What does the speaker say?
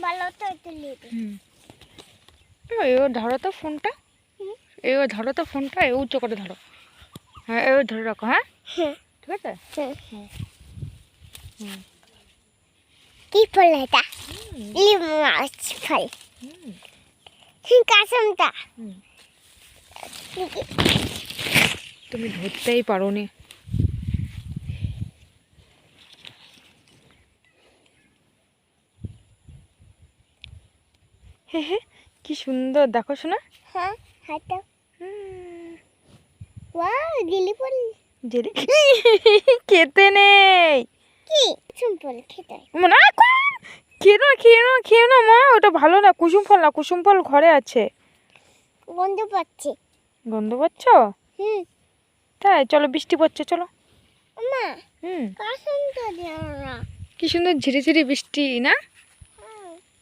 ভালো তো তুলি এও ধরো তো ফোনটা, এও ধরো তো ফোনটা, এ উঁচু করে ধরো। হ্যাঁ এও ধরে রাখো। হ্যাঁ ঠিক আছে। কি ফল এটা? লিম মাছ ফল। কাসমটা তুমি ধরতেই পারো নি। কি সুন্দর দেখো শোনা। হ্যাঁ হাঁটো। ওয়াও গিলি ফল। জেলি খেতে নেই। কি কুসুম ফল খেতে? না খেয়ে না মা, ওটা ভালো না। কুসুম ফল না, কুসুম ফল ঘরে আছে। গন্ধ পাচ্ছি। গন্ধ পাচ্ছ? হুম। তাই চলো, বৃষ্টি পড়ছে চলো। মা হুম কাসমটা দিও না। কি সুন্দর ঝিরিঝিরি বৃষ্টি না?